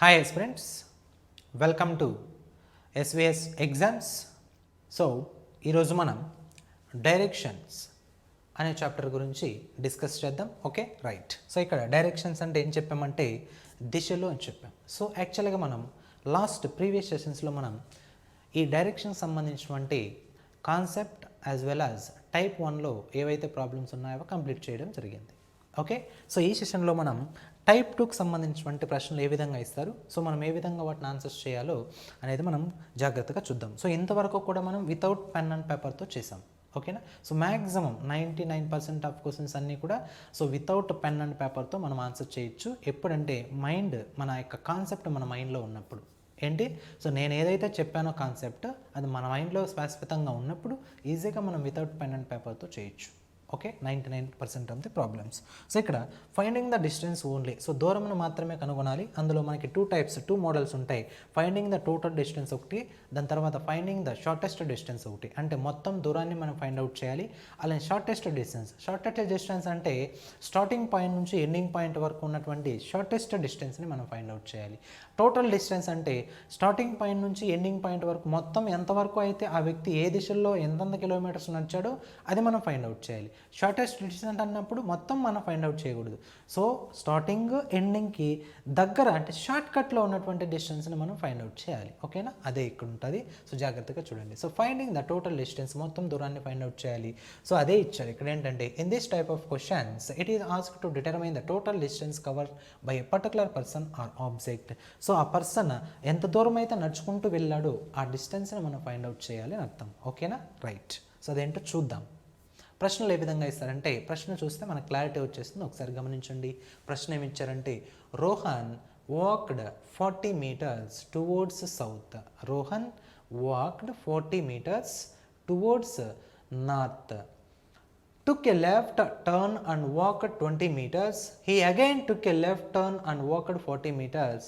Hi friends, welcome to SVS exams. So ఈరోజు మనం directions అనే చాప్టర్ గురించి డిస్కస్ చేద్దాం. Okay, right. సో ఇక్కడ డైరెక్షన్స్ అంటే ఏం చెప్పామంటే దిశలు అని చెప్పాం. సో యాక్చువల్గా మనం ప్రీవియస్ సెషన్స్లో మనం ఈ డైరెక్షన్ సంబంధించినటువంటి concept as well as type 1లో ఏవైతే ప్రాబ్లమ్స్ ఉన్నాయో కంప్లీట్ చేయడం జరిగింది. ఓకే, సో ఈ సెషన్లో మనం టైప్ 2కి సంబంధించినటువంటి ప్రశ్నలు ఏ విధంగా ఇస్తారు, సో మనం ఏ విధంగా వాటిని ఆన్సర్స్ చేయాలో అనేది మనం జాగ్రత్తగా చూద్దాం. సో ఇంతవరకు కూడా మనం వితౌట్ పెన్ అండ్ పేపర్తో చేసాం. ఓకేనా, సో మ్యాక్సిమం 99% ఆఫ్ క్వశ్చన్స్ అన్నీ కూడా సో వితౌట్ పెన్ అండ్ పేపర్తో మనం ఆన్సర్ చేయొచ్చు. ఎప్పుడంటే మన యొక్క కాన్సెప్ట్ మన మైండ్లో ఉన్నప్పుడు ఏంటి, సో నేను ఏదైతే చెప్పానో కాన్సెప్ట్ అది మన మైండ్లో శాశ్వతంగా ఉన్నప్పుడు ఈజీగా మనం వితౌట్ పెన్ అండ్ పేపర్తో చేయొచ్చు. Okay, 99% of the problems. So ఇక్కడ finding the distance only, so దూరమును మాత్రమే కనుగొనాలి. అందులో మనకి టూ మోడల్స్ ఉంటాయి. ఫైండింగ్ ద టోటల్ డిస్టెన్స్ ఒకటి, దాని తర్వాత ఫైండింగ్ ద షార్టెస్ట్ డిస్టెన్స్ ఒకటి. అంటే మొత్తం దూరాన్ని మనం ఫైండ్ అవుట్ చేయాలి. అలానే షార్టెస్ట్ డిస్టెన్స్ అంటే స్టార్టింగ్ పాయింట్ నుంచి ఎండింగ్ పాయింట్ వరకు ఉన్నటువంటి షార్టెస్ట్ డిస్టెన్స్ని మనం ఫైండ్ అవుట్ చేయాలి. టోటల్ డిస్టెన్స్ అంటే స్టార్టింగ్ పాయింట్ నుంచి ఎండింగ్ పాయింట్ వరకు మొత్తం ఎంతవరకు అయితే ఆ వ్యక్తి ఏ దిశలో ఎంతెంత కిలోమీటర్స్ నడిచాడో అది మనం ఫైండ్ అవుట్ చేయాలి. షార్టెస్ట్ డిస్టెన్స్ అన్నప్పుడు మొత్తం మనం ఫైండ్ అవుట్ చేయకూడదు. సో స్టార్టింగ్ ఎండింగ్కి దగ్గర అంటే షార్ట్ కట్లో ఉన్నటువంటి డిస్టెన్స్ని మనం ఫైండ్ అవుట్ చేయాలి. ఓకేనా, అదే ఇక్కడ ఉంటుంది. సో జాగ్రత్తగా చూడండి. So finding the total distance, మొత్తం దూరాన్ని ఫైండ్ అవుట్ చేయాలి. సో అదే ఇచ్చారు ఇక్కడ. ఏంటంటే in this type of questions it is asked to determine the total distance cover by a particular person are object. So ఆ పర్సన్ ఎంత దూరం అయితే నడుచుకుంటూ వెళ్ళాడో ఆ డిస్టెన్స్ని మనం ఫైండ్ అవుట్ చేయాలి అని అర్థం. ఓకేనా, రైట్. సో అదేంటో చూద్దాం. ప్రశ్నలు ఏ విధంగా ఇస్తారంటే, ప్రశ్న చూస్తే మనకు క్లారిటీ వచ్చేస్తుంది. ఒకసారి గమనించండి. ప్రశ్న ఏమి ఇచ్చారంటే, Rohan walked 40 meters towards south. Rohan walked 40 meters towards north. took a left turn and walked 20 meters. He again took a left turn and walked 40 meters.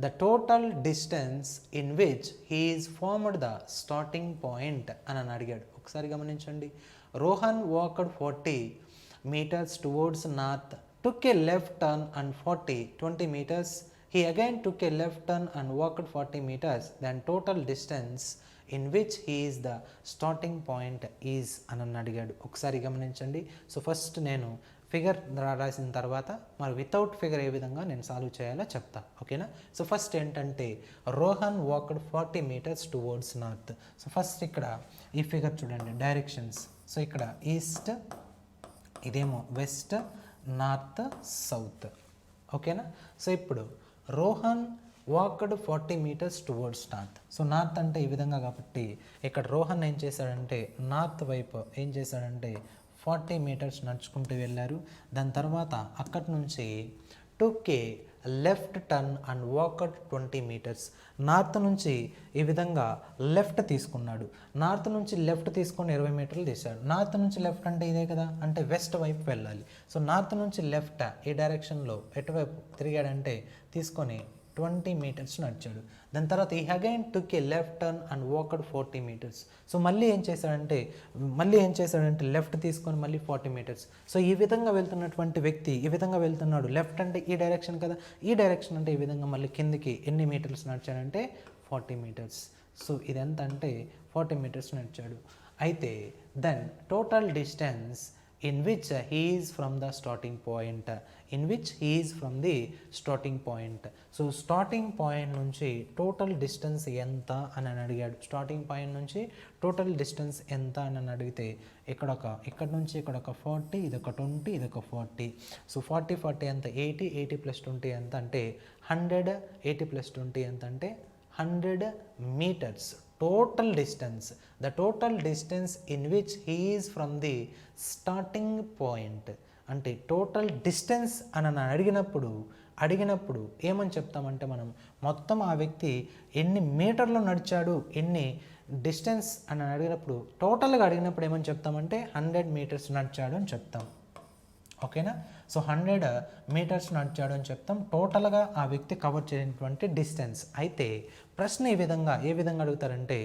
The total distance in which he is formed the starting point అని అడిగాడు. ఒకసారి గమనించండి. Rohan walked 40 meters towards north, took a left turn and 20 meters. He again took a left turn and walked 40 meters. Then total distance in which he is the starting point is అని అడిగాడు. ఒకసారి గమనించండి. So first నేను figure రాసిన తర్వాత మరి without figure ఏ విధంగా నేను సాల్వ్ చేయాలో చెప్తా. ఓకేనా, సో ఫస్ట్ ఏంటంటే Rohan walked 40 meters towards north. So first ఇక్కడ ఈ ఫిగర్ చూడండి, డైరెక్షన్స్. సో ఇక్కడ ఈస్ట్, ఇదేమో వెస్ట్, నార్త్, సౌత్. ఓకేనా, సో ఇప్పుడు Rohan walked 40 meters towards north. So north అంటే ఈ విధంగా కాబట్టి ఇక్కడ రోహన్ ఏం చేశాడంటే నార్త్ వైపు ఏం చేశాడంటే 40 meters నడుచుకుంటూ వెళ్ళారు. దాని తర్వాత అక్కడి నుంచి took a left turn and walked 20 meters. North నుంచి ఈ విధంగా లెఫ్ట్ తీసుకున్నాడు. నార్త్ నుంచి లెఫ్ట్ తీసుకొని 20 meterలు తీశాడు. నార్త్ నుంచి లెఫ్ట్ అంటే ఇదే కదా, అంటే వెస్ట్ వైపు వెళ్ళాలి. సో నార్త్ నుంచి లెఫ్ట్ ఈ డైరెక్షన్లో ఎటువైపు తిరిగాడంటే తీసుకొని 20 meters నడిచాడు. దాని తర్వాత ఈ again took a left turn and walked 40 meters. So మళ్ళీ ఏం చేశాడంటే లెఫ్ట్ తీసుకొని మళ్ళీ 40 meters. సో ఈ విధంగా వెళ్తున్నటువంటి వ్యక్తి ఈ విధంగా వెళ్తున్నాడు. లెఫ్ట్ అంటే ఈ డైరెక్షన్ కదా, ఈ డైరెక్షన్ అంటే ఈ విధంగా మళ్ళీ కిందికి ఎన్ని మీటర్స్ నడిచాడంటే 40 meters. సో ఇదెంత అంటే 40 meters నడిచాడు. అయితే then total distance in which he is from the starting point, so starting point నుంచి టోటల్ డిస్టెన్స్ ఎంత అని అడిగాడు. స్టార్టింగ్ పాయింట్ నుంచి టోటల్ డిస్టెన్స్ ఎంత అని అడిగితే ఇక్కడ నుంచి ఇక్కడ ఒక 40, ఇదొక 20, ఇదొక 40. సో 40 ఎంత 80 ప్లస్ 20 ఎంత అంటే 100, 80 ప్లస్ 20 ఎంత అంటే 100 meters. Total distance, the total distance in which he is from the starting point. అంటే టోటల్ డిస్టెన్స్ అని అడిగినప్పుడు ఏమని చెప్తామంటే మనం మొత్తం ఆ వ్యక్తి ఎన్ని మీటర్లు నడిచాడు, ఎన్ని డిస్టెన్స్ అని అడిగినప్పుడు టోటల్గా అడిగినప్పుడు ఏమని చెప్తామంటే 100 meters నడిచాడు అని చెప్తాం. ఓకేనా, సో 100 meters నడిచాడు అని చెప్తాం టోటల్గా ఆ వ్యక్తి కవర్ చేసినటువంటి డిస్టెన్స్. అయితే ప్రశ్న ఏ విధంగా అడుగుతారంటే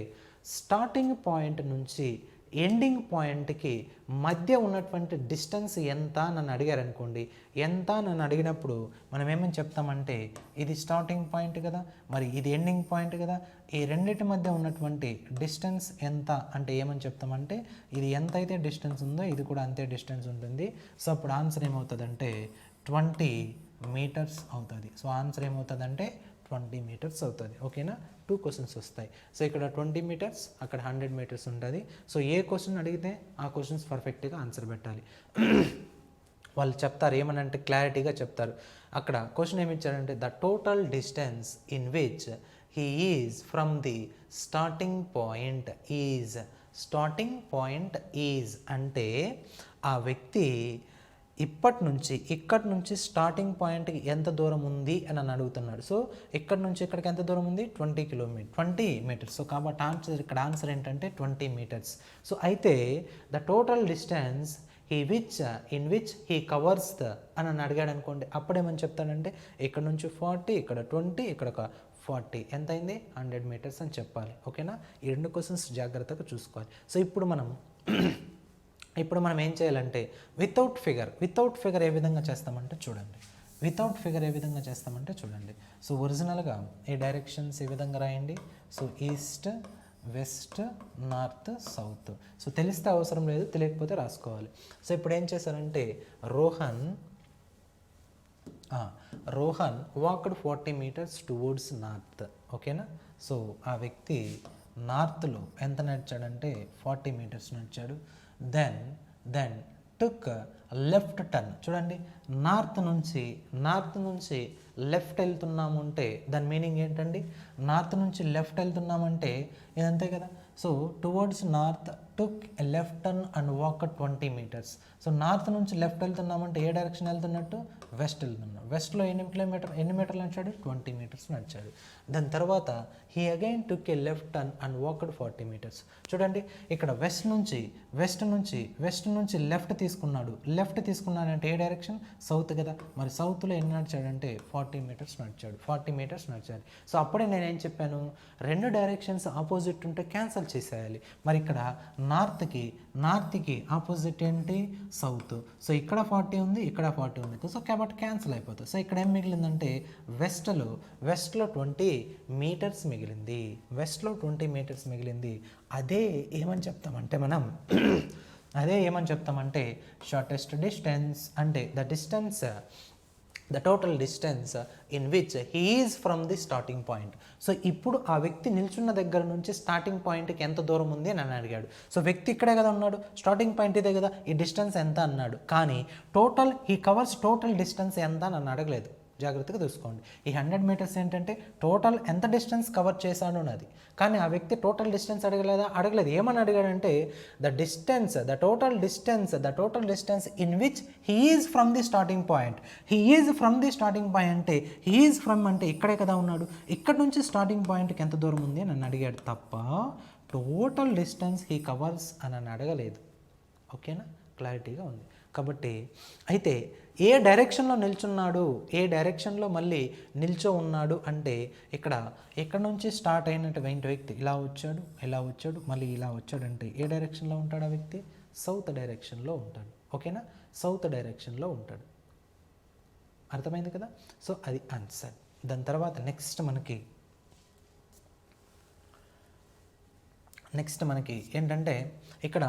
స్టార్టింగ్ పాయింట్ నుంచి ఎండింగ్ పాయింట్కి మధ్య ఉన్నటువంటి డిస్టెన్స్ ఎంత నన్ను అడిగారు అనుకోండి, ఎంత నన్ను అడిగినప్పుడు మనం ఏమని చెప్తామంటే ఇది స్టార్టింగ్ పాయింట్ కదా, మరి ఇది ఎండింగ్ పాయింట్ కదా, ఈ రెండింటి మధ్య ఉన్నటువంటి డిస్టెన్స్ ఎంత అంటే ఏమని చెప్తామంటే ఇది ఎంత అయితే డిస్టెన్స్ ఉందో ఇది కూడా అంతే డిస్టెన్స్ ఉంటుంది. సో అప్పుడు ఆన్సర్ ఏమవుతుందంటే 20 మీటర్స్ అవుతుంది. సో ఆన్సర్ ఏమవుతుందంటే 20 మీటర్స్ అవుతుంది. ఓకేనా, 2 క్వశ్చన్స్ వస్తాయి. సో ఇక్కడ 20 మీటర్స్, అక్కడ 100 మీటర్స్ ఉంటుంది. సో ఏ క్వశ్చన్ అడిగితే ఆ క్వశ్చన్స్ పర్ఫెక్ట్గా ఆన్సర్ పెట్టాలి. వాళ్ళు చెప్తారు ఏమనంటే క్లారిటీగా చెప్తారు. అక్కడ క్వశ్చన్ ఏమి ఇచ్చారంటే the total distance in which he is from the starting point is. Starting point is అంటే ఆ వ్యక్తి ఇక్కడి నుంచి స్టార్టింగ్ పాయింట్కి ఎంత దూరం ఉంది అని నన్ను అడుగుతున్నాడు. సో ఇక్కడ నుంచి ఇక్కడికి ఎంత దూరం ఉంది, 20 మీటర్స్. సో కాబట్టి ఇక్కడ ఆన్సర్ ఏంటంటే 20 మీటర్స్. సో అయితే the total distance in which he covers అని నన్ను అడిగాడు అనుకోండి, అప్పుడేమని చెప్తాడంటే ఇక్కడ నుంచి 40, ఇక్కడ 20, ఇక్కడ ఒక 40, ఎంత అయింది 100 మీటర్స్ అని చెప్పాలి. ఓకేనా, ఈ 2 క్వశ్చన్స్ జాగ్రత్తగా చూసుకోవాలి. సో ఇప్పుడు మనం ఏం చేయాలంటే వితౌట్ ఫిగర్ ఏ విధంగా చేస్తామంటే చూడండి. సో ఒరిజినల్గా ఈ డైరెక్షన్స్ ఏ విధంగా రాయండి. So east, west, north, south. So తెలిస్తే అవసరం లేదు, తెలియకపోతే రాసుకోవాలి. సో ఇప్పుడు ఏం చేశారంటే Rohan walked 40 meters towards north. ఓకేనా, సో ఆ వ్యక్తి నార్త్లో ఎంత నడిచాడంటే 40 మీటర్స్ నడిచాడు. Then took left turn. చూడండి, నార్త్ నుంచి లెఫ్ట్ వెళ్తున్నాము అంటే దాని మీనింగ్ ఏంటండి, నార్త్ నుంచి లెఫ్ట్ వెళ్తున్నామంటే ఇదంతే కదా. So towards north took a left turn and walk 20 meters. So north నుంచి లెఫ్ట్ వెళ్తున్నామంటే ఏ డైరెక్షన్ వెళ్తున్నట్టు, వెస్ట్ వెళ్తున్నాం. వెస్ట్లో ఎన్ని మీటర్లు నడిచాడు, 20 మీటర్స్ నడిచాడు. దాని తర్వాత he again took a left turn and walked 40 meters. చూడండి, ఇక్కడ వెస్ట్ నుంచి లెఫ్ట్ తీసుకున్నాడంటే ఏ డైరెక్షన్, సౌత్ కదా. మరి సౌత్లో ఎన్ని నడిచాడంటే 40 మీటర్స్ నడిచాడు. సో అప్పుడే నేనేం చెప్పాను, 2 డైరెక్షన్స్ ఆపోజిట్ ఉంటే క్యాన్సిల్ చేసేయాలి. మరి ఇక్కడ నార్త్కి ఆపోజిట్ ఏంటి, సౌత్. సో ఇక్కడ 40 ఉంది, ఇక్కడ 40 ఉంది. సో కాబట్టి క్యాన్సిల్ అయిపోతుంది. సో ఇక్కడ ఏం మిగిలిందంటే వెస్ట్లో 20 మీటర్స్ మిగిలింది. అదే ఏమని చెప్తామంటే షార్టెస్ట్ డిస్టెన్స్ అంటే the total distance in which he is from the starting point. So ఇప్పుడు ఆ వ్యక్తి నిల్చున్న దగ్గర నుంచి స్టార్టింగ్ పాయింట్కి ఎంత దూరం ఉంది అని అడిగాడు. సో వ్యక్తి ఇక్కడే కదా ఉన్నాడు, స్టార్టింగ్ పాయింట్ ఇదే కదా, ఈ డిస్టెన్స్ ఎంత అన్నాడు. కానీ హీ కవర్స్ టోటల్ డిస్టెన్స్ ఎంత అని అడగలేదు. జాగ్రత్తగా చూసుకోండి. ఈ 100 మీటర్స్ ఏంటంటే టోటల్ ఎంత డిస్టెన్స్ కవర్ చేశాడు అన్నది. కానీ ఆ వ్యక్తి టోటల్ డిస్టెన్స్ అడగలేదు. ఏమని అడిగాడంటే the total distance in which he is from the starting point. అంటే హీ ఈజ్ ఫ్రమ్ అంటే ఇక్కడే కదా ఉన్నాడు, ఇక్కడ నుంచి స్టార్టింగ్ పాయింట్కి ఎంత దూరం ఉంది అని నన్ను అడిగాడు తప్ప టోటల్ డిస్టెన్స్ హీ కవర్స్ అని అడగలేదు. ఓకేనా, క్లారిటీగా ఉంది. కాబట్టి అయితే ఏ డైరెక్షన్లో మళ్ళీ నిల్చో ఉన్నాడు అంటే ఇక్కడ నుంచి స్టార్ట్ అయినటువంటి వ్యక్తి ఇలా వచ్చాడు మళ్ళీ ఇలా వచ్చాడు అంటే ఏ డైరెక్షన్లో ఉంటాడు ఆ వ్యక్తి, సౌత్ డైరెక్షన్లో ఉంటాడు. ఓకేనా, సౌత్ డైరెక్షన్లో ఉంటాడు. అర్థమైంది కదా. సో అది ఆన్సర్. దాని తర్వాత నెక్స్ట్ మనకి ఏంటంటే ఇక్కడ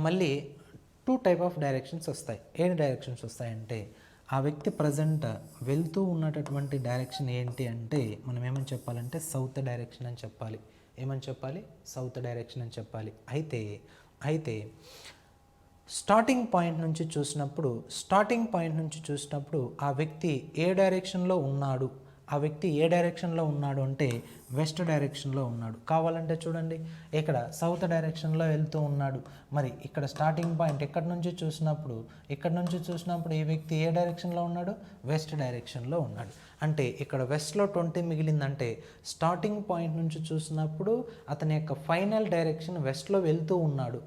మళ్ళీ 2 టైప్ ఆఫ్ డైరెక్షన్స్ వస్తాయి. ఏ డైరెక్షన్స్ వస్తాయంటే ఆ వ్యక్తి ప్రజెంట్ వెళ్తూ ఉన్నటువంటి డైరెక్షన్ ఏంటి అంటే మనం ఏమని చెప్పాలంటే సౌత్ డైరెక్షన్ అని చెప్పాలి. అయితే స్టార్టింగ్ పాయింట్ నుంచి చూసినప్పుడు ఆ వ్యక్తి ఏ డైరెక్షన్లో ఉన్నాడు అంటే వెస్ట్ డైరెక్షన్లో ఉన్నాడు. కావాలంటే చూడండి, ఇక్కడ సౌత్ డైరెక్షన్లో వెళ్తూ ఉన్నాడు. మరి ఇక్కడ స్టార్టింగ్ పాయింట్ ఇక్కడ నుంచి చూసినప్పుడు ఈ వ్యక్తి ఏ డైరెక్షన్లో ఉన్నాడు, వెస్ట్ డైరెక్షన్లో ఉన్నాడు. అంటే ఇక్కడ వెస్ట్లో 20 మిగిలిందంటే స్టార్టింగ్ పాయింట్ నుంచి చూసినప్పుడు అతని యొక్క ఫైనల్ డైరెక్షన్ వెస్ట్లో వెళ్తూ ఉన్నాడు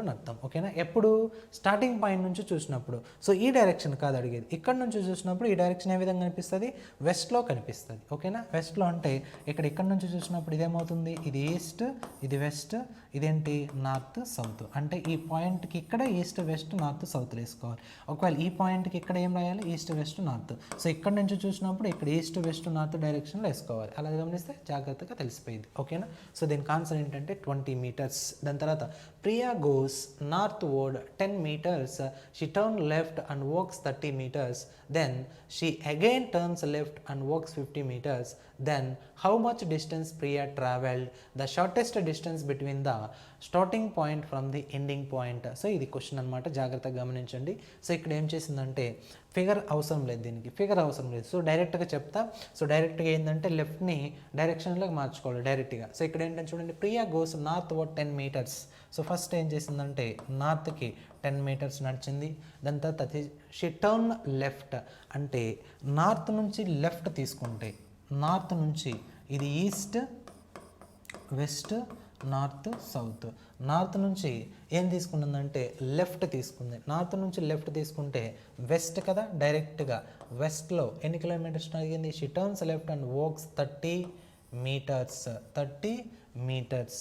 అని అర్థం. ఓకేనా, ఎప్పుడు స్టార్టింగ్ పాయింట్ నుంచి చూసినప్పుడు. సో ఈ డైరెక్షన్ కాదు అడిగేది, ఇక్కడ నుంచి చూసినప్పుడు ఈ డైరెక్షన్ ఏ విధంగా కనిపిస్తుంది, వెస్ట్లో కనిపిస్తుంది. ఓకేనా, వెస్ట్లో అంటే ఇక్కడ నుంచి చూసినప్పుడు ఇదేమవుతుంది, ఇది ఈస్ట్, ఇది వెస్ట్, ఇదేంటి నార్త్ సౌత్. అంటే ఈ పాయింట్కి ఇక్కడ ఈస్ట్ వెస్ట్ నార్త్ సౌత్ వేసుకోవాలి. ఒకవేళ ఈ పాయింట్కి ఇక్కడ ఏం రాయాలి, ఈస్ట్ వెస్ట్ నార్త్. సో ఇక్కడ నుంచి చూసినప్పుడు ఇక్కడ ఈస్ట్ వెస్ట్ నార్త్ డైరెక్షన్లో వేసుకోవాలి. అలా గమనిస్తే జాగ్రత్తగా తెలిసిపోయింది. ఓకేనా, సో దీనికి ఆన్సర్ ఏంటంటే 20 meters. దాని తర్వాత Priya goes northward 10 meters. She turn left and walks 30 meters. Then she again turns left and walks 50 meters. Then how much distance Priya traveled? The shortest distance between the starting point from the ending point. So ఇది question అనమాట, జాగ్రత్తగా గమనించండి. So ఇక్కడ ఏం చేసిందంటే figure అవసరం లేదు, దీనికి ఫిగర్ అవసరం లేదు. సో డైరెక్ట్గా చెప్తా. సో డైరెక్ట్గా ఏంటంటే లెఫ్ట్ని డైరెక్షన్లోకి మార్చుకోవాలి డైరెక్ట్గా. సో ఇక్కడ ఏంటంటే చూడండి, Priya goes northward 10 meters. So first ఏం చేసిందంటే నార్త్కి 10 meters నడిచింది. దాని తర్వాత షీ టర్న్ లెఫ్ట్ అంటే నార్త్ నుంచి లెఫ్ట్ తీసుకుంటే, నార్త్ నుంచి ఇది east west north south, north నుంచి ఏం తీసుకుంటుందంటే లెఫ్ట్ తీసుకుంది. నార్త్ నుంచి లెఫ్ట్ తీసుకుంటే వెస్ట్ కదా, డైరెక్ట్గా వెస్ట్లో ఎన్ని కిలోమీటర్స్ అడిగింది, she turns left and walks 30 meters.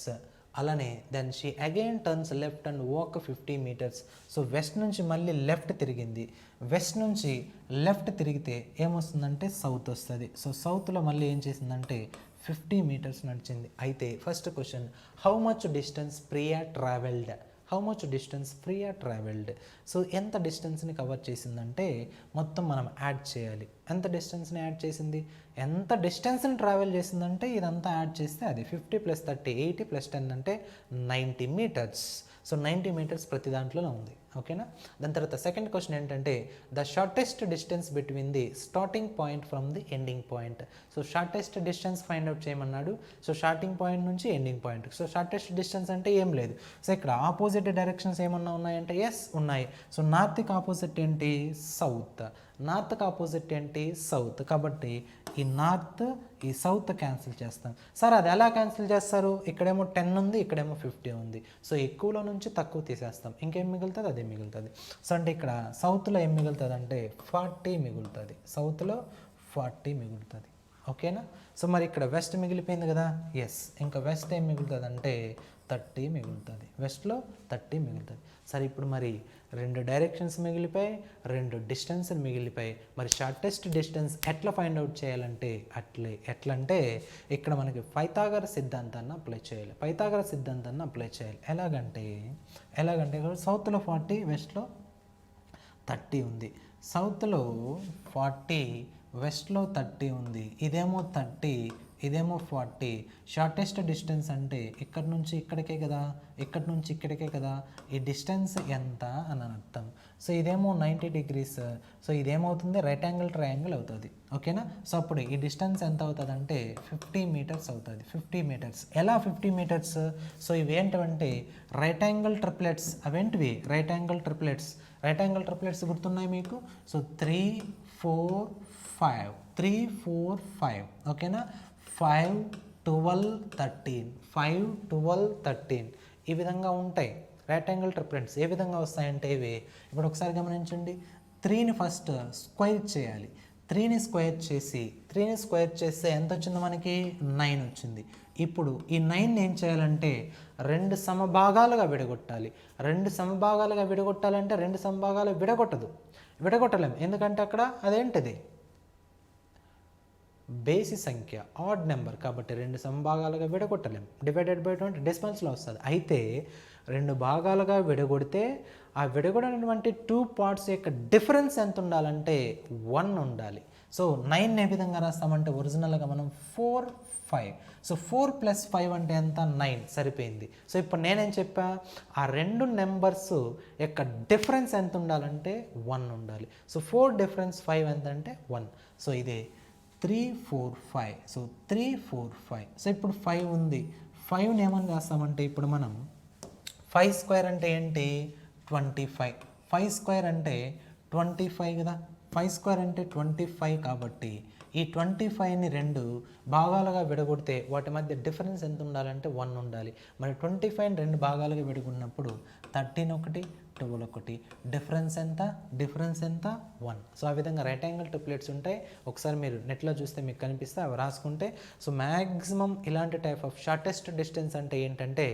అలానే then she again turns left and walk 50 meters. So west నుంచి మళ్ళీ లెఫ్ట్ తిరిగింది. వెస్ట్ నుంచి లెఫ్ట్ తిరిగితే ఏమొస్తుందంటే సౌత్ వస్తుంది. సో సౌత్లో మళ్ళీ ఏం చేసిందంటే 50 meters నడిచింది. అయితే first question, how much distance Priya travelled? How much distance Priya travelled? So ఎంత డిస్టెన్స్ని కవర్ చేసిందంటే మొత్తం మనం యాడ్ చేయాలి. ఎంత డిస్టెన్స్ని యాడ్ చేసింది, ఎంత డిస్టెన్స్ని ట్రావెల్ చేసిందంటే ఇదంతా యాడ్ చేస్తే అది 50 + 30 80 + 10 అంటే 90 meters. సో 90 meters ప్రతి దాంట్లోనే ఉంది. ఓకేనా, దాని తర్వాత సెకండ్ క్వశ్చన్ ఏంటంటే the shortest distance between the starting point from the ending point. So shortest distance find out చేయమన్నాడు. సో స్టార్టింగ్ పాయింట్ నుంచి ending point. So shortest distance అంటే ఏం లేదు. సో ఇక్కడ ఆపోజిట్ డైరెక్షన్స్ ఏమన్నా ఉన్నాయంటే ఎస్ ఉన్నాయి. సో నార్త్కి ఆపోజిట్ ఏంటి, సౌత్. నార్త్కి ఆపోజిట్ ఏంటి, సౌత్. కాబట్టి ఈ నార్త్ ఈ సౌత్ క్యాన్సిల్ చేస్తాం. సార్ అది ఎలా క్యాన్సిల్ చేస్తారు, ఇక్కడేమో 10 ఉంది, ఇక్కడేమో 50 ఉంది. సో ఎక్కువలో నుంచి తక్కువ తీసేస్తాం, ఇంకేం మిగులుతుంది, అదే మిగులుతుంది. సో అంటే ఇక్కడ సౌత్లో ఏం మిగులుతుంది అంటే 40 మిగులుతుంది. సౌత్లో 40 మిగులుతుంది. ఓకేనా, సో మరి ఇక్కడ వెస్ట్ మిగిలిపోయింది కదా, ఎస్. ఇంకా వెస్ట్ ఏం మిగులుతుంది అంటే 30 మిగులుతుంది. వెస్ట్లో 30 మిగులుతుంది. సరే ఇప్పుడు మరి 2 డైరెక్షన్స్ మిగిలిపోయి, 2 డిస్టెన్స్ మిగిలిపోయి. మరి షార్టెస్ట్ డిస్టెన్స్ ఎట్లా ఫైండ్ అవుట్ చేయాలంటే ఎట్లా అంటే ఇక్కడ మనకి పైథాగరస్ సిద్ధాంతాన్ని అప్లై చేయాలి. పైథాగరస్ సిద్ధాంతాన్ని అప్లై చేయాలి. ఎలాగంటే సౌత్లో 40 వెస్ట్లో 30 ఉంది. సౌత్లో 40 వెస్ట్లో 30 ఉంది. ఇదేమో 30 ఇదేమో 40. షార్టెస్ట్ డిస్టెన్స్ అంటే ఇక్కడ నుంచి ఇక్కడికే కదా, ఇక్కడ నుంచి ఇక్కడికే కదా. ఈ డిస్టెన్స్ ఎంత అని అర్థం. సో ఇదేమో 90 degrees. సో ఇదేమవుతుంది, రైట్ యాంగిల్ ట్రయాంగిల్ అవుతుంది. ఓకేనా, సో అప్పుడు ఈ డిస్టెన్స్ ఎంత అవుతుంది అంటే 50 meters అవుతుంది. 50 meters. ఎలా 50 meters? సో ఇవి ఏంటంటే రైట్ యాంగిల్ ట్రిప్లెట్స్. అవేంటివి, right angle triplets. Right angle triplets గుర్తున్నాయి మీకు. సో 3 4 5 3 4 5. ఓకేనా, 5 12 13 5 12 13 ఈ విధంగా ఉంటాయి రైట్ యాంగిల్ ట్రిప్లెట్స్. ఏ విధంగా వస్తాయంటే ఇవి ఇప్పుడు ఒకసారి గమనించండి. 3ని ఫస్ట్ స్క్వేర్ చేయాలి. 3ని స్క్వేర్ చేస్తే ఎంత వచ్చింది మనకి, 9 వచ్చింది. ఇప్పుడు ఈ 9ని ఏం చేయాలంటే 2 సమభాగాలుగా విడగొట్టాలి. 2 సమభాగాలుగా విడగొట్టాలంటే 2 సమభాగాలు విడగొట్టలేం. ఎందుకంటే అక్కడ అదేంటిది బేసి సంఖ్య, ఆడ్ నెంబర్. కాబట్టి 2 సమభాగాలుగా విడగొట్టలేం. డివైడెడ్ బై 20 డెసిమల్స్లో వస్తుంది. అయితే 2 భాగాలుగా విడగొడితే ఆ విడగొడినటువంటి 2 parts యొక్క డిఫరెన్స్ ఎంత ఉండాలంటే 1 ఉండాలి. సో 9 ఏ విధంగా రాస్తామంటే ఒరిజినల్గా మనం 4 5. సో 4 + 5 అంటే ఎంత, 9. సరిపోయింది. సో ఇప్పుడు నేనేం చెప్పా, ఆ 2 నెంబర్స్ యొక్క డిఫరెన్స్ ఎంత ఉండాలంటే 1 ఉండాలి. సో 4 డిఫరెన్స్ 5 ఎంత అంటే 1. సో ఇదే 3 4 5. సో 3 4 5. సో ఇప్పుడు 5 ఉంది. 5ని ఏమని రాస్తామంటే ఇప్పుడు మనం 5 స్క్వేర్ అంటే ఏంటి, 25. 5 స్క్వేర్ అంటే 25 కదా. 5 స్క్వేర్ అంటే 25. కాబట్టి ఈ 25ని 2 భాగాలుగా విడగొడితే వాటి మధ్య డిఫరెన్స్ ఎంత ఉండాలంటే 1 ఉండాలి. మరి 25ని 2 భాగాలుగా విడగొట్టినప్పుడు 13 1 12 ఒకటి, డిఫరెన్స్ ఎంత 1. సో ఆ విధంగా రైట్ యాంగిల్ ట్రిప్లెట్స్ ఉంటాయి. ఒకసారి మీరు నెట్లో చూస్తే మీకు కనిపిస్తే అవి రాసుకుంటే, సో మ్యాక్సిమం ఇలాంటి టైప్ ఆఫ్ షార్టెస్ట్ డిస్టెన్స్ అంటే ఏంటంటే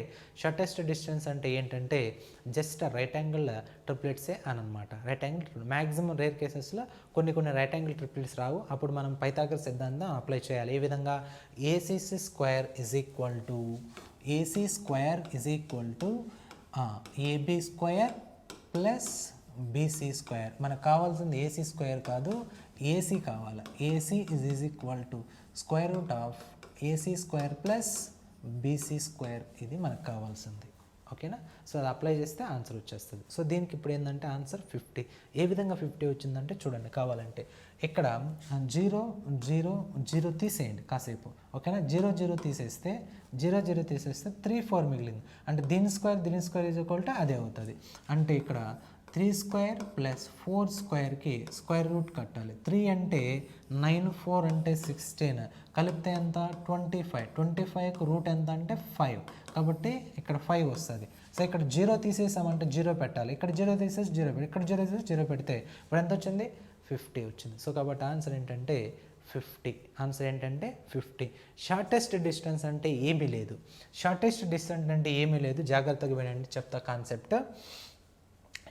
జస్ట్ రైట్ యాంగిల్ ట్రిప్లెట్సే అని అనమాట. రైట్ యాంగిల్ మ్యాక్సిమం రేర్ కేసెస్లో కొన్ని రైట్ యాంగిల్ ట్రిప్లెట్స్ రావు. అప్పుడు మనం పైథాగరస్ సిద్ధాంతం అప్లై చేయాలి. ఏ విధంగా ACC square is equal to AB square plus BC square. మనకు కావాల్సింది ఏసీ స్క్వేర్ కాదు, ఏసీ కావాలి. AC is equal to square root of AC square plus BC square. ఇది మనకు కావాల్సింది. ఓకేనా? సో అది అప్లై చేస్తే ఆన్సర్ వచ్చేస్తుంది. సో దీనికి ఇప్పుడు ఏంటంటే ఆన్సర్ 50. ఏ విధంగా 50 వచ్చిందంటే చూడండి, కావాలంటే ఇక్కడ 0 తీసేయండి కాసేపు. ఓకేనా? 0 తీసేస్తే 3 4 మిగిలింది. అంటే దీని స్క్వేర్ ఈజ్ ఈక్వల్ టు అదే అవుతుంది. అంటే ఇక్కడ 3 స్క్వేర్ ప్లస్ 4 స్క్వేర్కి స్క్వేర్ రూట్ కట్టాలి. 3 అంటే 9, 4 అంటే 16, కలిపితే ఎంత 25. 25కు రూట్ ఎంత అంటే 5, కాబట్టి ఇక్కడ 5 వస్తుంది. సో ఇక్కడ 0 తీసేసామంటే 0 పెట్టాలి. ఇక్కడ 0 తీసేసి 0 పెట్టి, ఇక్కడ 0 తీసేసి 0 పెడితే ఇప్పుడు ఎంత వచ్చింది 50 వచ్చింది. సో కాబట్టి ఆన్సర్ ఏంటంటే 50. షార్టెస్ట్ డిస్టెన్స్ అంటే ఏమీ లేదు. జాగ్రత్తగా వినండి, చెప్తా కాన్సెప్ట్.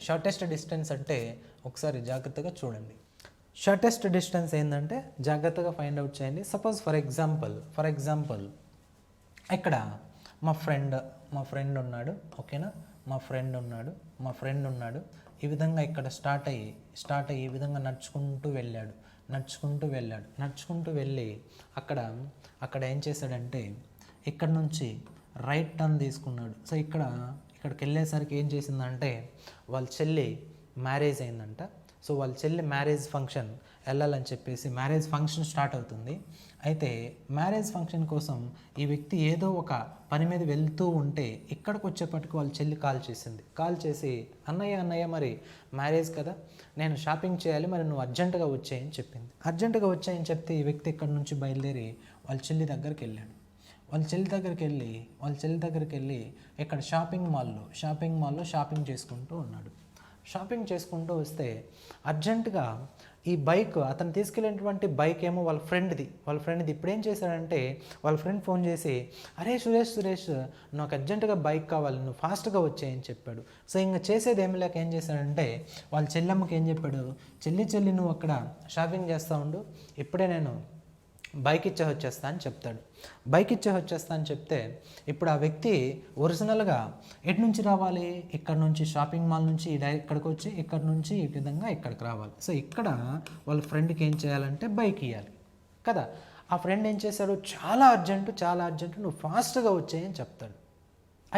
షార్టెస్ట్ డిస్టెన్స్ అంటే ఒకసారి జాగ్రత్తగా చూడండి. షార్టెస్ట్ డిస్టెన్స్ ఏంటంటే జాగ్రత్తగా ఫైండ్ అవుట్ చేయండి. సపోజ్ ఫర్ ఎగ్జాంపుల్ ఇక్కడ మా ఫ్రెండ్ ఉన్నాడు. ఓకేనా? మా ఫ్రెండ్ ఉన్నాడు. ఈ విధంగా ఇక్కడ స్టార్ట్ అయ్యి ఈ విధంగా నడుచుకుంటూ వెళ్ళి అక్కడ ఏం చేశాడంటే ఇక్కడ నుంచి రైట్ టర్న్ తీసుకున్నాడు. సో ఇక్కడికి వెళ్ళేసరికి ఏం చేసిందంటే వాళ్ళ చెల్లి మ్యారేజ్ అయిందంట. సో వాళ్ళ చెల్లి మ్యారేజ్ ఫంక్షన్ వెళ్ళాలని చెప్పేసి మ్యారేజ్ ఫంక్షన్ స్టార్ట్ అవుతుంది. అయితే మ్యారేజ్ ఫంక్షన్ కోసం ఈ వ్యక్తి ఏదో ఒక పని మీద వెళ్తూ ఉంటే ఇక్కడికి వచ్చేప్పటికి వాళ్ళ చెల్లి కాల్ చేసి అన్నయ్య మరి మ్యారేజ్ కదా, నేను షాపింగ్ చేయాలి, మరి నువ్వు అర్జెంటుగా వచ్చాయని చెప్పింది. అర్జెంటుగా వచ్చాయని చెప్తే ఈ వ్యక్తి ఇక్కడ నుంచి బయలుదేరి వాళ్ళ చెల్లి దగ్గరికి వెళ్ళాడు. వాళ్ళ చెల్లి దగ్గరికి వెళ్ళి ఇక్కడ షాపింగ్ మాల్లో షాపింగ్ చేసుకుంటూ ఉన్నాడు. షాపింగ్ చేసుకుంటూ వస్తే అర్జెంటుగా ఈ బైక్, అతను తీసుకెళ్ళినటువంటి బైక్ ఏమో వాళ్ళ ఫ్రెండ్ది. ఇప్పుడు ఏం చేశాడంటే వాళ్ళ ఫ్రెండ్ ఫోన్ చేసి, అరే సురేష్ నాకు అర్జెంటుగా బైక్ కావాలి, నువ్వు ఫాస్ట్గా వచ్చాయని చెప్పాడు. సో ఇంకా చేసేది ఏమి లేక ఏం చేశాడంటే వాళ్ళ చెల్లెమ్మకి ఏం చెప్పాడు, చెల్లి నువ్వు అక్కడ షాపింగ్ చేస్తూ ఉండు, ఇప్పుడే నేను బైక్ ఇచ్చే వచ్చేస్తా అని చెప్తే ఇప్పుడు ఆ వ్యక్తి ఒరిజినల్గా ఎటు నుంచి రావాలి, ఇక్కడ నుంచి షాపింగ్ మాల్ నుంచి ఇక్కడికి వచ్చి ఇక్కడ నుంచి ఈ విధంగా ఇక్కడికి రావాలి. సో ఇక్కడ వాళ్ళ ఫ్రెండ్కి ఏం చేయాలంటే బైక్ ఇవ్వాలి కదా. ఆ ఫ్రెండ్ ఏం చేశాడు, చాలా అర్జెంటు నువ్వు ఫాస్ట్గా వచ్చాయని చెప్తాడు.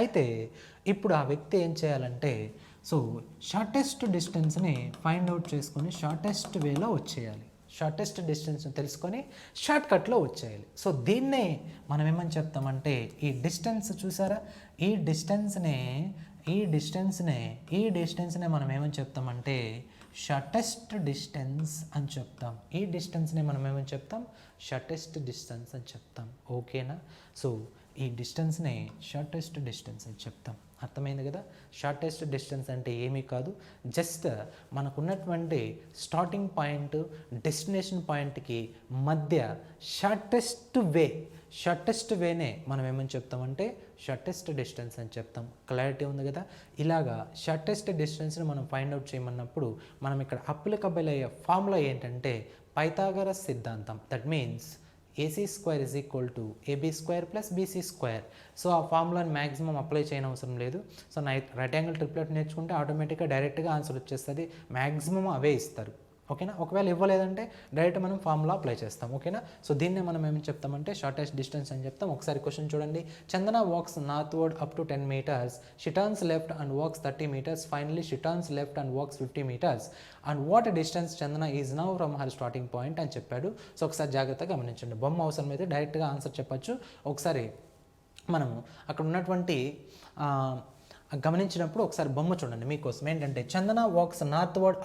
అయితే ఇప్పుడు ఆ వ్యక్తి ఏం చేయాలంటే సో షార్టెస్ట్ డిస్టెన్స్ని ఫైండ్ అవుట్ చేసుకొని షార్టెస్ట్ వేలో వచ్చేయాలి. షార్టెస్ట్ డిస్టెన్స్ తెలుసుకొని షార్ట్కట్లో వచ్చేయాలి. సో దీన్నే మనం ఏమని చెప్తామంటే ఈ డిస్టెన్స్ చూసారా, ఈ డిస్టెన్స్నే మనం ఏమని చెప్తామంటే షార్టెస్ట్ డిస్టెన్స్ అని చెప్తాం. ఈ డిస్టెన్స్నే మనం ఏమని చెప్తాం, షార్టెస్ట్ డిస్టెన్స్ అని చెప్తాం. ఓకేనా? సో ఈ డిస్టెన్స్నే షార్టెస్ట్ డిస్టెన్స్ అని చెప్తాం. అర్థమైంది కదా? షార్టెస్ట్ డిస్టెన్స్ అంటే ఏమీ కాదు, జస్ట్ మనకున్నటువంటి స్టార్టింగ్ పాయింట్ డెస్టినేషన్ పాయింట్కి మధ్య షార్టెస్ట్ వేనే మనం ఏమని చెప్తామంటే షార్టెస్ట్ డిస్టెన్స్ అని చెప్తాం. క్లారిటీ ఉంది కదా? ఇలాగా షార్టెస్ట్ డిస్టెన్స్ని మనం ఫైండ్ అవుట్ చేయమన్నప్పుడు మనం ఇక్కడ అప్లికబుల్ అయ్యే ఫార్ములా ఏంటంటే పైథాగరస్ సిద్ధాంతం. That means AC square is equal to AB square plus BC square. So ఆ ఫార్ములాని మ్యాక్సిమం అప్లై చేయనవసరం లేదు. సో రైట్ యాంగిల్ ట్రిప్లెట్ నేర్చుకుంటే ఆటోమేటిక్గా డైరెక్ట్గా ఆన్సర్ వచ్చేస్తుంది. మ్యాక్సిమం అవే ఇస్తారు. ఓకేనా? ఒకవేళ ఇవ్వలేదంటే డైరెక్ట్ మనం ఫార్ములా అప్లై చేస్తాం. ఓకేనా? సో దీన్నే మనం ఏం చెప్తామంటే షార్టెస్ట్ డిస్టెన్స్ అని చెప్తాం. ఒకసారి క్వశ్చన్ చూడండి. Chandana walks northward up to 10 meters. She turns left and walks 30 meters. Finally, she turns left and walks 50 meters. And what distance Chandana is now from her starting point అని చెప్పాడు. So ఒకసారి జాగ్రత్తగా గమనించండి. బొమ్మ అవసరం అయితే డైరెక్ట్గా ఆన్సర్ చెప్పచ్చు. ఒకసారి మనము అక్కడ ఉన్నటువంటి గమనించినప్పుడు ఒకసారి బొమ్మ చూడండి. మీకోసం ఏంటంటే Chandana walks northward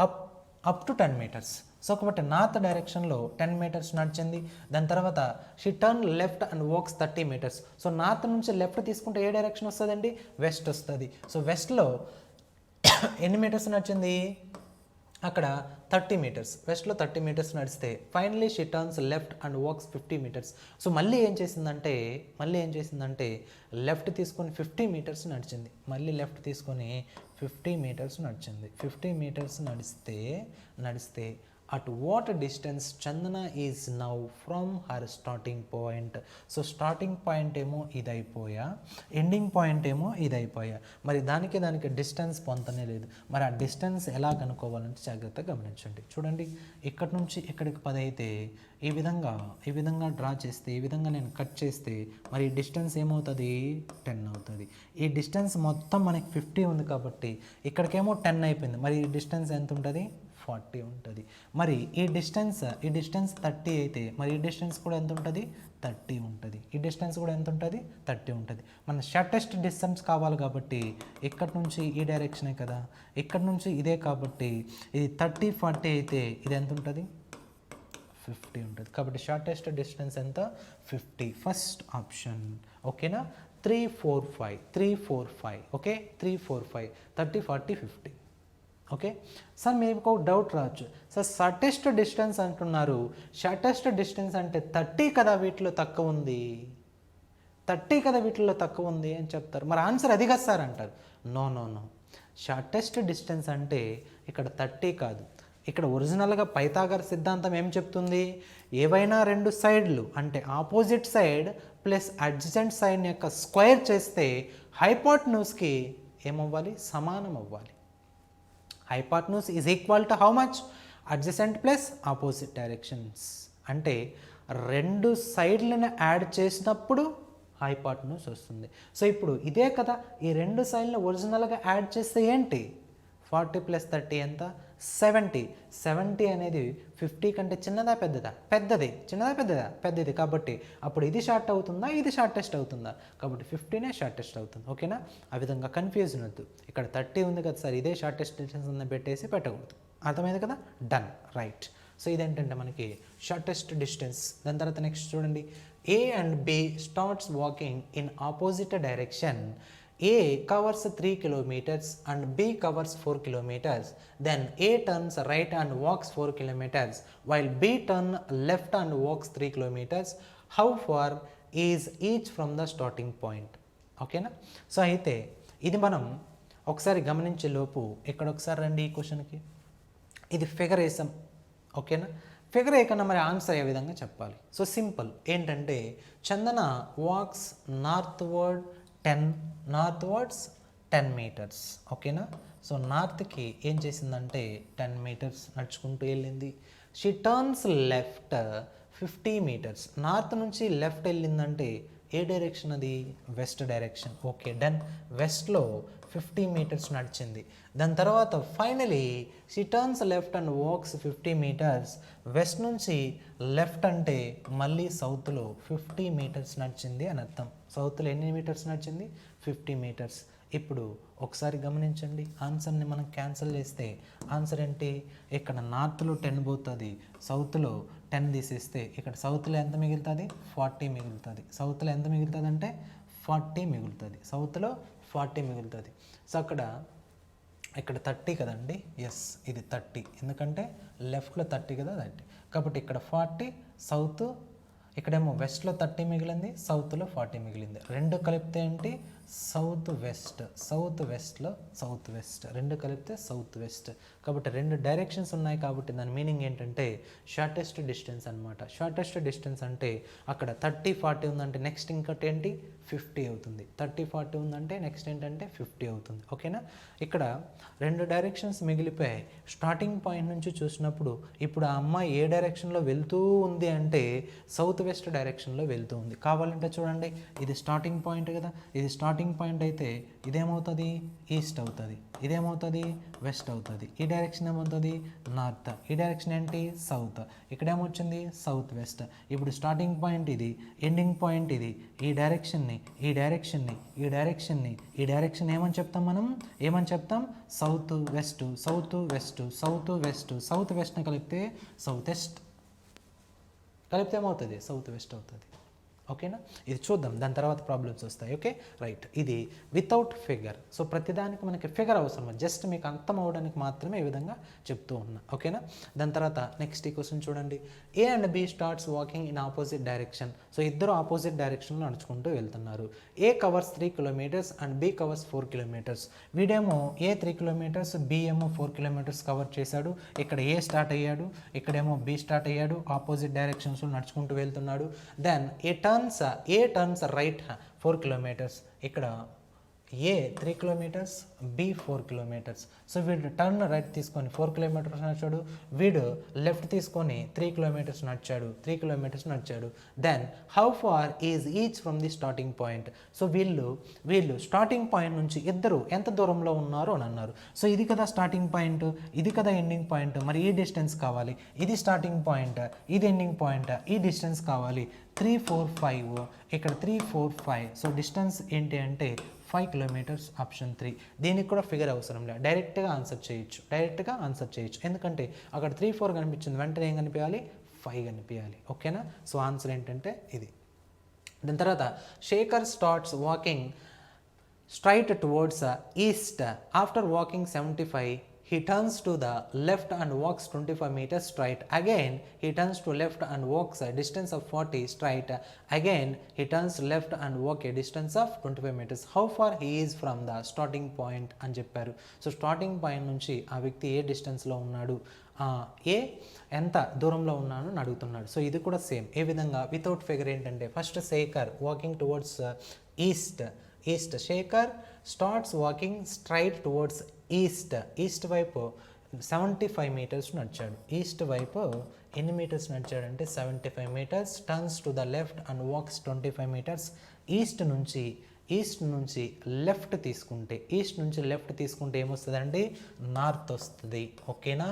up to 10 meters. So కాబట్టి నార్త్ డైరెక్షన్లో 10 meters నడిచింది. దాని తర్వాత she turn left and walks 30 meters. So north నుంచి లెఫ్ట్ తీసుకుంటే ఏ డైరెక్షన్ వస్తుందండి, వెస్ట్ వస్తుంది. సో వెస్ట్లో ఎన్ని మీటర్స్ నడిచింది అక్కడ 30 మీటర్స్, వెస్ట్లో 30 మీటర్స్ నడిస్తే finally she turns left and walks 50 meters. So మళ్ళీ ఏం చేసిందంటే లెఫ్ట్ తీసుకొని 50 మీటర్స్ నడిచింది. మళ్ళీ లెఫ్ట్ తీసుకొని 50 మీటర్స్ నడిచింది. 50 మీటర్స్ నడిస్తే at what distance Chandana is now from her starting point. So starting point ఏమో ఇది అయిపోయా, ఎండింగ్ పాయింట్ ఏమో ఇది అయిపోయా. మరి దానికి డిస్టెన్స్ పొందనే లేదు. మరి ఆ డిస్టెన్స్ ఎలా కనుక్కోవాలంటే జాగ్రత్తగా గమనించండి. చూడండి, ఇక్కడ నుంచి ఇక్కడికి 10 అయితే ఈ విధంగా డ్రా చేస్తే, ఈ విధంగా నేను కట్ చేస్తే మరి ఈ డిస్టెన్స్ ఏమవుతుంది 10 అవుతుంది. ఈ డిస్టెన్స్ మొత్తం మనకి 50 ఉంది కాబట్టి ఇక్కడికేమో 10 అయిపోయింది. మరి ఈ డిస్టెన్స్ ఎంత ఉంటుంది 40 ఉంటుంది. మరి ఈ డిస్టెన్స్ 30 అయితే మరి ఈ డిస్టెన్స్ కూడా ఎంత ఉంటుంది 30 ఉంటుంది. ఈ డిస్టెన్స్ కూడా ఎంత ఉంటుంది 30 ఉంటుంది. మన షార్టెస్ట్ డిస్టెన్స్ కావాలి కాబట్టి ఇక్కడ నుంచి ఈ డైరెక్షనే కదా, ఇక్కడ నుంచి ఇదే కాబట్టి ఇది 30 40 అయితే ఇది ఎంత ఉంటుంది 50 ఉంటుంది. కాబట్టి షార్టెస్ట్ డిస్టెన్స్ ఎంత 50. ఫస్ట్ ఆప్షన్ ఓకేనా. 3 4 5 ఓకే. 3 4 5 30 40 50 ఓకే. సార్ మీకు ఒక డౌట్ రావచ్చు, సార్ షార్టెస్ట్ డిస్టెన్స్ అంటున్నారు, షార్టెస్ట్ డిస్టెన్స్ అంటే 30 కదా వీటిలో తక్కువ ఉంది, 30 కదా వీటిలో తక్కువ ఉంది అని చెప్తారు. మరి ఆన్సర్ అది కదా సార్ అంటారు. నో, షార్టెస్ట్ డిస్టెన్స్ అంటే ఇక్కడ 30 కాదు. ఇక్కడ ఒరిజినల్గా పైథాగరస్ సిద్ధాంతం ఏం చెప్తుంది, ఏవైనా రెండు సైడ్లు అంటే opposite side plus adjacent side యొక్క స్క్వేర్ చేస్తే హైపోటెన్యూస్కి ఏమవ్వాలి సమానం అవ్వాలి. Hypotenuse is equal to how much adjacent plus opposite directions. అంటే రెండు సైడ్లను యాడ్ చేసినప్పుడు హైపోటెన్యూస్ వస్తుంది. సో ఇప్పుడు ఇదే కదా, ఈ రెండు సైడ్లను ఒరిజినల్గా యాడ్ చేస్తే ఏంటి 40 + 30 ఎంత 70. 70 అనేది 50 కంటే చిన్నదా పెద్దదా పెద్దది కాబట్టి అప్పుడు ఇది షార్ట్ అవుతుందా ఇది షార్టెస్ట్ అవుతుందా, కాబట్టి 50నే షార్టెస్ట్ అవుతుంది. ఓకేనా. ఆ విధంగా కన్ఫ్యూజన్ వద్దు. ఇక్కడ 30 ఉంది కదా సార్, ఇదే షార్టెస్ట్ డిస్టెన్స్ అని పెట్టకూడదు. అర్థమైంది కదా, డన్ రైట్. సో ఇదేంటంటే మనకి షార్టెస్ట్ డిస్టెన్స్. దాని తర్వాత నెక్స్ట్ చూడండి, A and B starts walking in opposite direction. A covers 3 kilometers and B covers 4 kilometers. Then A turns right and walks 4 kilometers while B turns left and walks 3 kilometers. How far is each from the starting point? ఓకేనా. So అయితే ఇది మనం ఒకసారి గమనించే లోపు ఇక్కడ ఒకసారి రండి ఈ క్వశ్చన్కి. ఇది ఫిగర్ వేసాం ఓకేనా. ఫిగర్ వేయకుండా మరి ఆన్సర్ ఏ విధంగా చెప్పాలి. సో సింపుల్ ఏంటంటే చందన వాక్స్ నార్త్వర్డ్స్ 10 మీటర్స్ ఓకేనా. సో నార్త్కి ఏం చేసిందంటే 10 మీటర్స్ నడుచుకుంటూ వెళ్ళింది. She turns left 50 meters. North నుంచి లెఫ్ట్ వెళ్ళిందంటే ఏ డైరెక్షన్ అది వెస్ట్ డైరెక్షన్. Okay done. వెస్ట్లో 50 మీటర్స్ నడిచింది. దాని తర్వాత finally she turns left and walks 50 meters. West నుంచి లెఫ్ట్ అంటే మళ్ళీ సౌత్లో 50 మీటర్స్ నడిచింది అని అర్థం. సౌత్లో ఎన్ని మీటర్స్ నడిచింది 50 మీటర్స్. ఇప్పుడు ఒకసారి గమనించండి, ఆన్సర్ని మనం క్యాన్సిల్ చేస్తే ఆన్సర్ ఏంటి, ఇక్కడ నార్త్లో 10 పోతుంది, సౌత్లో 10 తీసేస్తే ఇక్కడ సౌత్లో ఎంత మిగులుతుంది 40 మిగులుతుంది. సౌత్లో ఎంత మిగులుతుంది అంటే 40 మిగులుతుంది. సౌత్లో 40 మిగులుతుంది. సో ఇక్కడ 30 కదండి, ఎస్ ఇది 30 ఎందుకంటే లెఫ్ట్లో 30 కదా 30 కాబట్టి ఇక్కడ 40 సౌత్, ఇక్కడేమో వెస్ట్లో 30 మిగిలింది, సౌత్లో 40 మిగిలింది. రెండు కలిపితే ఏంటి సౌత్ వెస్ట్, రెండు కలిపితే సౌత్ వెస్ట్. కాబట్టి రెండు డైరెక్షన్స్ ఉన్నాయి కాబట్టి దాని మీనింగ్ ఏంటంటే షార్టెస్ట్ డిస్టెన్స్ అనమాట. షార్టెస్ట్ డిస్టెన్స్ అంటే అక్కడ 30 40 ఉందంటే నెక్స్ట్ ఇంకోటి ఏంటి 50 అవుతుంది. 30 40 ఉందంటే నెక్స్ట్ ఏంటంటే 50 అవుతుంది. ఓకేనా. ఇక్కడ రెండు డైరెక్షన్స్ మిగిలిపోయాయి. స్టార్టింగ్ పాయింట్ నుంచి చూసినప్పుడు ఇప్పుడు ఆ అమ్మాయి ఏ డైరెక్షన్లో వెళ్తూ ఉంది అంటే సౌత్ వెస్ట్ డైరెక్షన్లో వెళ్తూ ఉంది. కావాలంటే చూడండి, ఇది స్టార్టింగ్ పాయింట్ కదా, ఇది స్టార్టింగ్ పాయింట్ అయితే ఇదేమవుతుంది ఈస్ట్ అవుతుంది, ఇదేమవుతుంది వెస్ట్ అవుతుంది, ఈ డైరెక్షన్ ఏమవుతుంది నార్త్, ఈ డైరెక్షన్ ఏంటి సౌత్, ఇక్కడేమొచ్చింది సౌత్ వెస్ట్. ఇప్పుడు స్టార్టింగ్ పాయింట్ ఇది, ఎండింగ్ పాయింట్ ఇది. ఈ డైరెక్షన్ ఏమని చెప్తాం మనం, సౌత్ వెస్ట్ని కలిపితే సౌత్ వెస్ట్, కలిపితే ఏమవుతుంది సౌత్ వెస్ట్ అవుతుంది. ఓకేనా, ఇది చూద్దాం, దాని తర్వాత ప్రాబ్లమ్స్ వస్తాయి. ఓకే రైట్, ఇది వితౌట్ ఫిగర్. సో ప్రతిదానికి మనకి ఫిగర్ అవసరం, జస్ట్ మీకు అర్థం అవ్వడానికి మాత్రమే ఈ విధంగా చెప్తూ ఉన్నా. ఓకేనా, దాని తర్వాత నెక్స్ట్ ఈ క్వశ్చన్ చూడండి. A and B starts walking in opposite direction. So ఇద్దరు ఆపోజిట్ డైరెక్షన్లో నడుచుకుంటూ వెళ్తున్నారు. A covers 3 kilometers and B covers 4 kilometers. వీడేమో ఏ 3 కిలోమీటర్స్, బి ఏమో 4 కిలోమీటర్స్ కవర్ చేశాడు. ఇక్కడ ఏ స్టార్ట్ అయ్యాడు, ఇక్కడేమో బి స్టార్ట్ అయ్యాడు, ఆపోజిట్ డైరెక్షన్స్లో నడుచుకుంటూ వెళ్తున్నాడు. దెన్ ఏ టర్న్స్ రైట్ 4 కిలోమీటర్స్. ఇక్కడ ఏ 3 కిలోమీటర్స్, బి 4 కిలోమీటర్స్. సో వీడు టర్న్ రైట్ తీసుకొని 4 కిలోమీటర్స్ నడిచాడు, వీడు లెఫ్ట్ తీసుకొని 3 కిలోమీటర్స్ నడిచాడు. Then how far is each from the starting point. So వీళ్ళు స్టార్టింగ్ పాయింట్ నుంచి ఇద్దరు ఎంత దూరంలో ఉన్నారు అని అన్నారు. సో ఇది కదా స్టార్టింగ్ పాయింట్, ఇది కదా ఎండింగ్ పాయింట్, మరి ఈ డిస్టెన్స్ కావాలి. ఇది స్టార్టింగ్ పాయింట్, ఇది ఎండింగ్ పాయింట్, ఈ డిస్టెన్స్ కావాలి. 3, 4, 5, ఇక్కడ 3, 4, 5. సో డిస్టెన్స్ ఏంటి అంటే 5 కిలోమీటర్స్, ఆప్షన్ 3. దీనికి కూడా ఫిగర్ అవసరం లేదు, డైరెక్ట్గా ఆన్సర్ చేయొచ్చు. ఎందుకంటే అక్కడ 3, 4 కనిపించింది, వెంటనే ఏం కనిపించాలి, 5 కనిపించాలి. ఓకేనా, సో ఆన్సర్ ఏంటంటే ఇది. దాని తర్వాత Shekhar starts walking straight towards east. After walking 75, he turns to the left and walks 25 meters straight. Again, he turns to left and walks a distance of 40 straight. Again, he turns left and walk a distance of 25 meters. How far he is from the starting point అని చెప్పారు. So starting point నుంచి ఆ వ్యక్తి ఏ డిస్టెన్స్లో ఉన్నాడు, ఎంత దూరంలో ఉన్నాను అని అడుగుతున్నాడు. సో ఇది కూడా సేమ్. ఏ విధంగా వితౌట్ ఫిగర్ ఏంటంటే first Shekhar walking towards east. Shekhar starts walking straight towards east వైపు 75 మీటర్స్ నడిచాడు. ఈస్ట్ వైపు ఎన్ని మీటర్స్ నడిచాడంటే 75 meters. Turns to the left and walks 25 meters. East నుంచి లెఫ్ట్ తీసుకుంటే ఏమొస్తుందండి, నార్త్ వస్తుంది. ఓకేనా,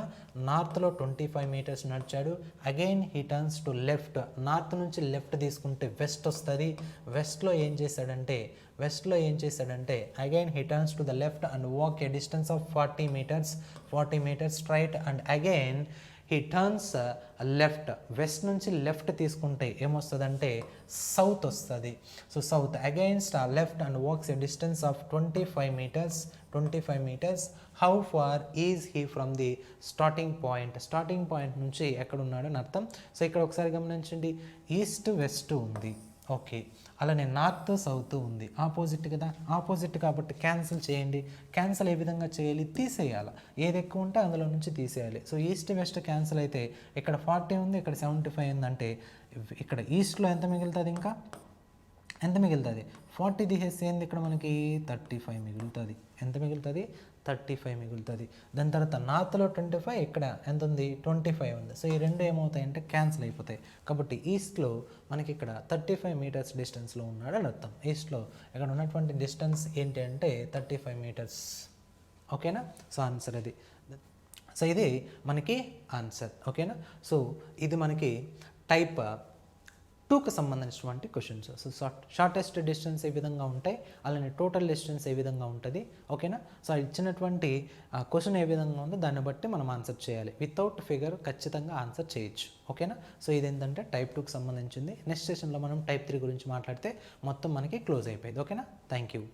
నార్త్లో 25 మీటర్స్ నడిచాడు. Again he turns to left, north నుంచి లెఫ్ట్ తీసుకుంటే వెస్ట్ వస్తుంది. వెస్ట్లో ఏం చేశాడంటే again he turns to the left and walk a distance of 40 meters straight. And again he turns left, west నుంచి లెఫ్ట్ తీసుకుంటే ఏమొస్తుందంటే సౌత్ వస్తుంది. So south against left and walks a distance of 25 meters. How far is he from the starting point నుంచి ఎక్కడున్నాడు అని అర్థం. సో ఇక్కడ ఒకసారి గమనించండి, ఈస్ట్ వెస్ట్ ఉంది, ఓకే, అలానే నార్త్ సౌత్ ఉంది, ఆపోజిట్ కదా, ఆపోజిట్ కాబట్టి క్యాన్సిల్ చేయండి. క్యాన్సిల్ ఏ విధంగా చేయాలి, తీసేయాలి, ఏది ఎక్కువ ఉంటే అందులో నుంచి తీసేయాలి. సో ఈస్ట్ వెస్ట్ క్యాన్సిల్ అయితే ఇక్కడ 40 ఉంది, ఇక్కడ 75 ఉందంటే ఇక్కడ ఈస్ట్లో ఎంత మిగులుతుంది, ఇంకా ఎంత మిగులుతుంది, 40 తీసేస్తే ఏంది ఇక్కడ మనకి 35 మిగులుతుంది. ఎంత మిగులుతుంది, 35 మిగులుతుంది. దాని తర్వాత నార్త్లో 25, ఇక్కడ ఎంత ఉంది, 25 ఉంది. సో ఈ రెండు ఏమవుతాయంటే క్యాన్సిల్ అయిపోతాయి. కాబట్టి ఈస్ట్లో మనకి ఇక్కడ 35 మీటర్స్ డిస్టెన్స్లో ఉన్నాడు అని అర్థం. ఈస్ట్లో ఇక్కడ ఉన్నటువంటి డిస్టెన్స్ ఏంటి అంటే 35 మీటర్స్. ఓకేనా, సో ఆన్సర్ అది. సో ఇది మనకి ఆన్సర్. ఓకేనా, సో ఇది మనకి టైప్ 2కి సంబంధించినటువంటి క్వశ్చన్స్. సో షార్టెస్ట్ డిస్టెన్స్ ఏ విధంగా ఉంటాయి, అలానే టోటల్ డిస్టెన్స్ ఏ విధంగా ఉంటుంది. ఓకేనా, సో ఇచ్చినటువంటి క్వశ్చన్ ఏ విధంగా ఉందో దాన్ని బట్టి మనం ఆన్సర్ చేయాలి. వితౌట్ ఫిగర్ ఖచ్చితంగా ఆన్సర్ చేయొచ్చు. ఓకేనా, సో ఇదేంటంటే టైప్ 2కి సంబంధించింది. నెక్స్ట్ సెషన్లో మనం టైప్ 3 గురించి మాట్లాడితే మొత్తం మనకి క్లోజ్ అయిపోయింది. ఓకేనా, థ్యాంక్ యూ.